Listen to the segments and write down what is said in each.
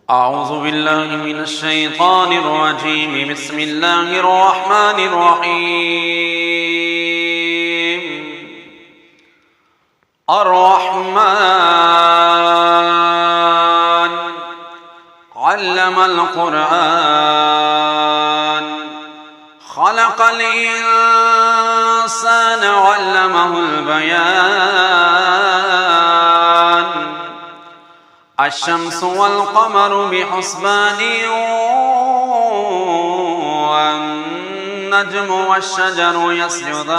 أعوذ بالله من الشيطان الرجيم. بسم الله الرحمن الرحيم. الرحمن علم القرآن خلق الإنسان علمه البيان الشمس والقمر بحسبان والنجم والشجر يسجدان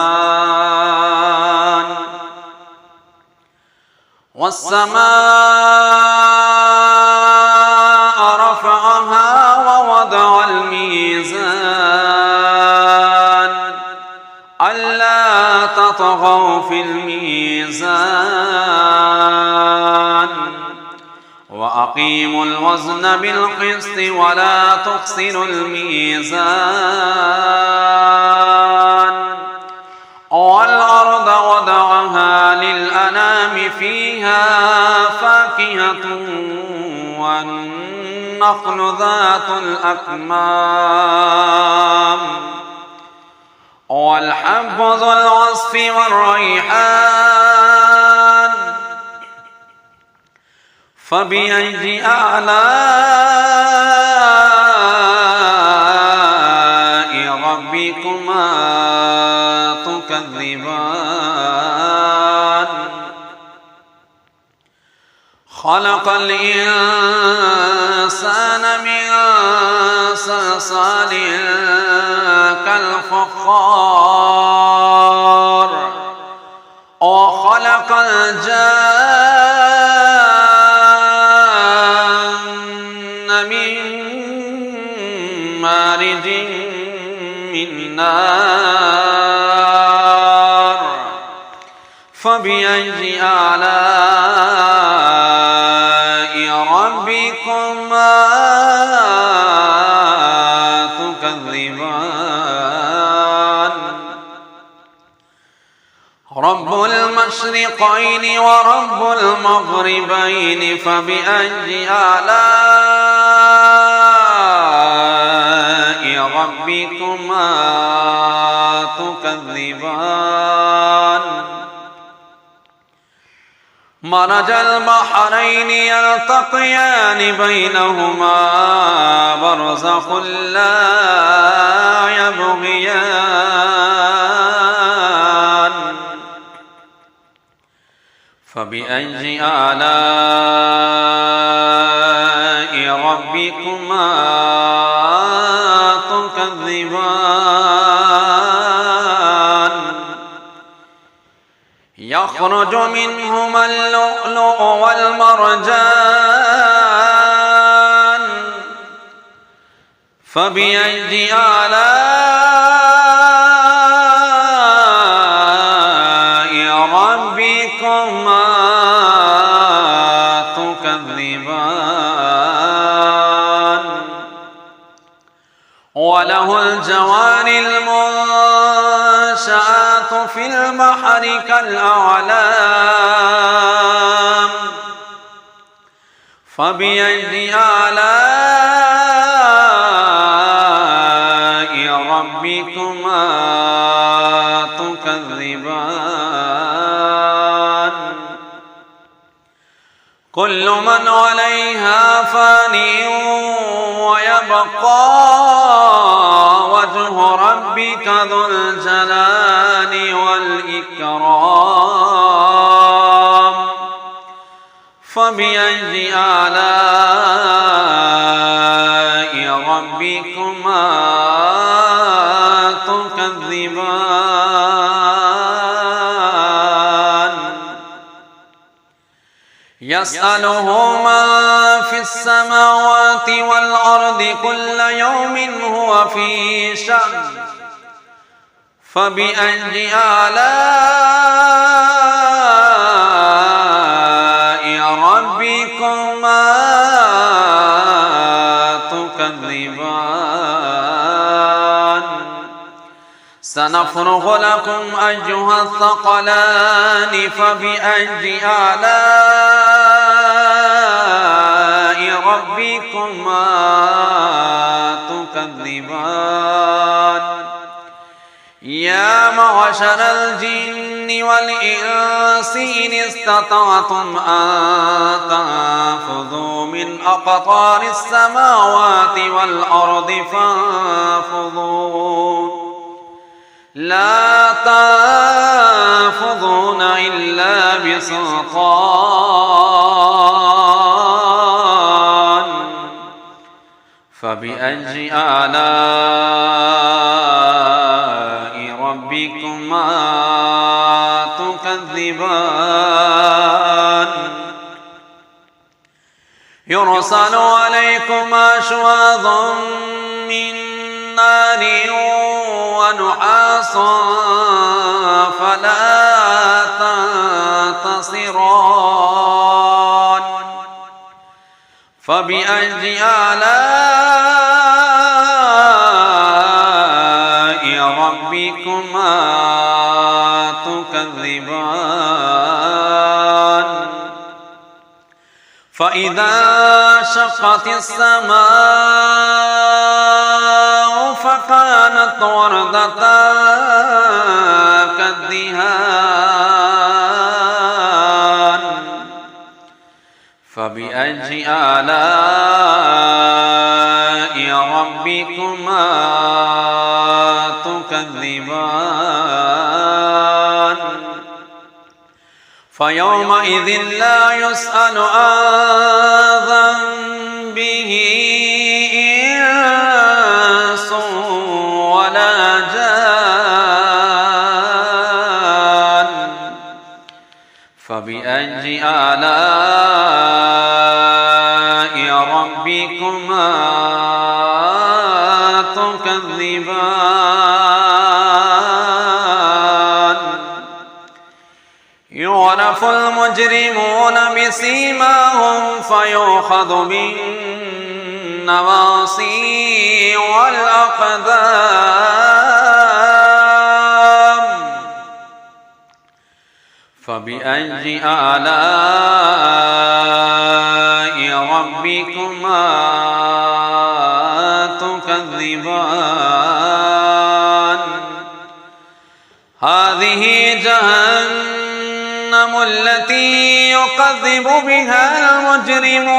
والسماء رفعها ووضع الميزان ألا تطغوا في الميزان وأقيموا الوزن بالقسط ولا تخسروا الميزان والأرض وضعها للأنام فيها فاكهة والنخل ذات الأكمام والحب ذو العصف والريحان فبأي آلاء ربكما تكذبان خلق الإنسان من صلصال كالفخار وخلق الجان من مارج من نار فبأي آلاء ربكما تكذبان رب المشرقين ورب المغربين فبأي آلاء ربكما تكذبان مرج البحرين يلتقيان بينهما برزخ لا يبغيان فبأي آلاء ربكما تكذبان يخرج منهما اللؤلؤ والمرجان فبأي آلاء ربكما تكذبان وله الجوار المنشآت في البحر كالأعلام فبأي آلاء ربكما تكذبان كل من عليها فان ويبقى وجه ربك ذو الجلال والإكرام فبأي آلاء ربكما تكذبان يسأله من في السماوات والأرض كل يوم هو في شأن فبأي آلاء ربكما تكذبان سنفرغ لكم أيها الثقلان فبأي آلاء ربكما تكذبان يا معشر الجن والإنس إن استطعتم أن تنفذوا من أقطار السماوات والأرض فانفذوا لا تنفذون إلا بسلطان فبأي آلاء ربكما تكذبان يرسل عليكما شواظ من نار ونحاس فلا تنتصران فبأي آلاء ربكما تكذبان فإذا شقت السماء فكانت وردة كالدهان فبأي آلاء ربكما تكذبان فيومئذ لا يسأل عن ذنبه إنس ولا جان فبأي آلاء ربكما تكذبان يعرف المجرمون بسيماهم فيؤخذ بالنواصي والأقدام فبأي آلاء ربكما تكذبان هذه جهنم التي يكذب بها المجرمون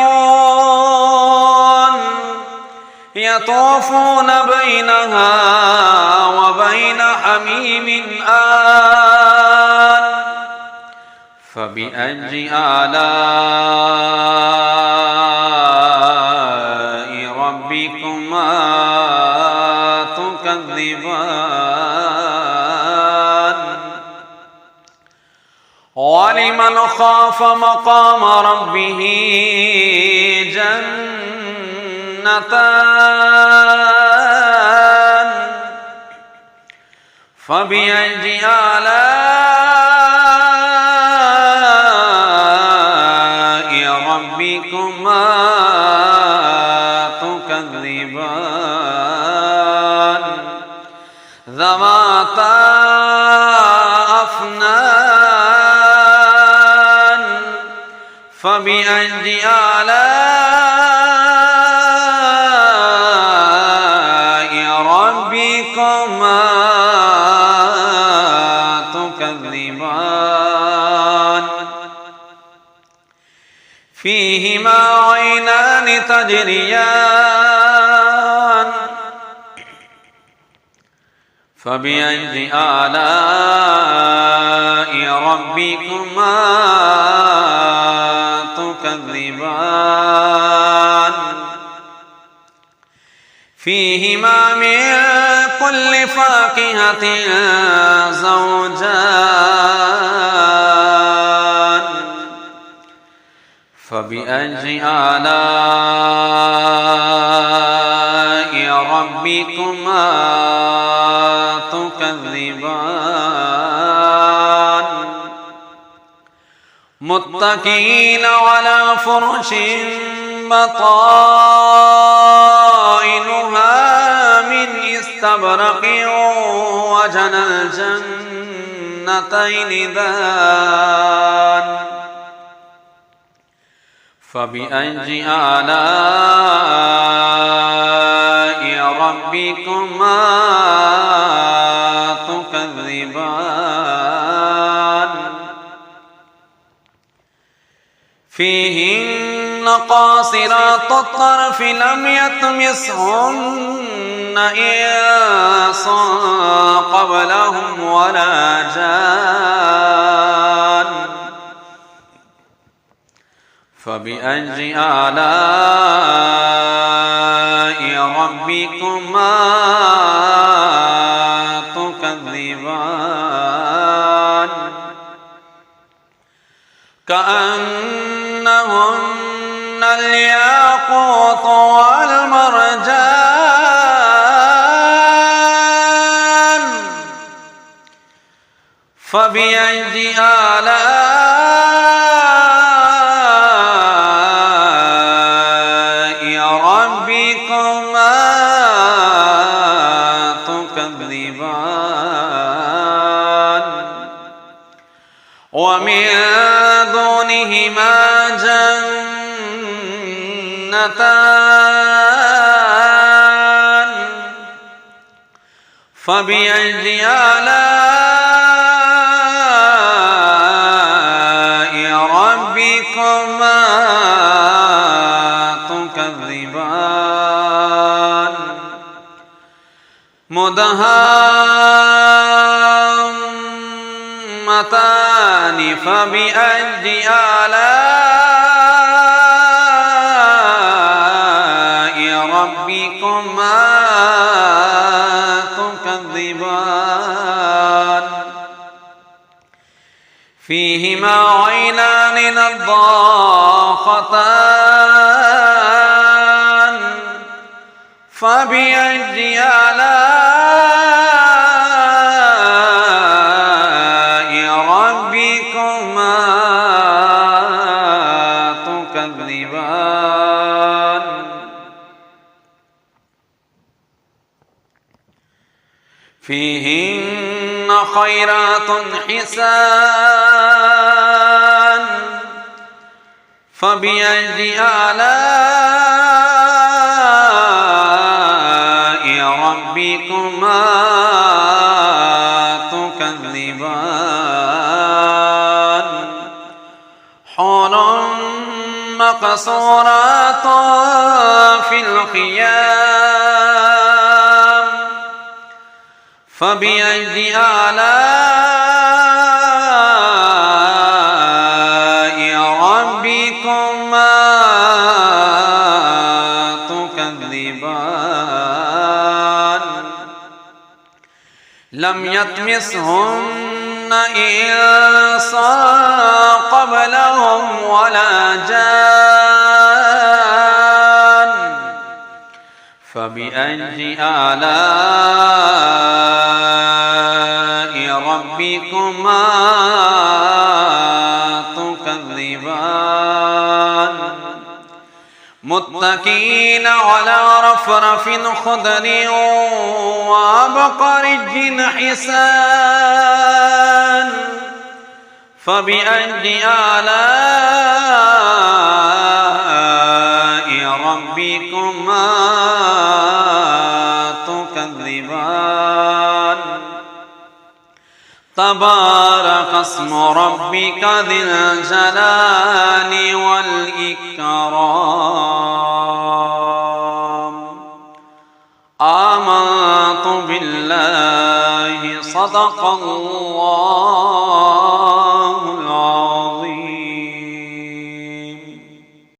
يطوفون بينها وبين حميم آن فبأي آلاء ربكما تكذبان ولمن خاف مقام ربه جنتان فبأي آلاء ربكما تكذبان ذواتا أفنان فبأي آلاء ربكما تكذبان فيهما عينان تجريان فبأي آلاء ربكما تكذبان فيهما من كل فاكهة زوجان فبأي آلاء ربكما تكذبان متكئين على فرش بطائنها من استبرق وجنى الجنتين دان فبأي آلاء ربكما تكذبان فيهن قاصرات الطرف لم يطمثهن إنس قبلهم ولا جان فبأي آلاء ربكما تكذبان كأنهن الياقوت والمرجان فبأي آلاء ربكما تكذبان ومن دونهما جنتان فبأي آلاء ربكما تكذبان مدهامتان فبأي آلاء ربكما تكذبان فيهما عينان نضاختان فبأي آلاء ربكما تكذبان فيهن خيرات حسان فبأي آلاء ربكما تكذبان حور مقصورات في الخيام فبأي آلاء ربكما تكذبان لم يطمثهن إنس قبلهم ولا جان فبأي آلاء ربكما تكذبان متكئين على رفرف خضر وعبقري حسان فبأي آلاء ربكما تكذبان تبارك اسم ربك ذي الجلال والإكرام آمنت بالله صدق الله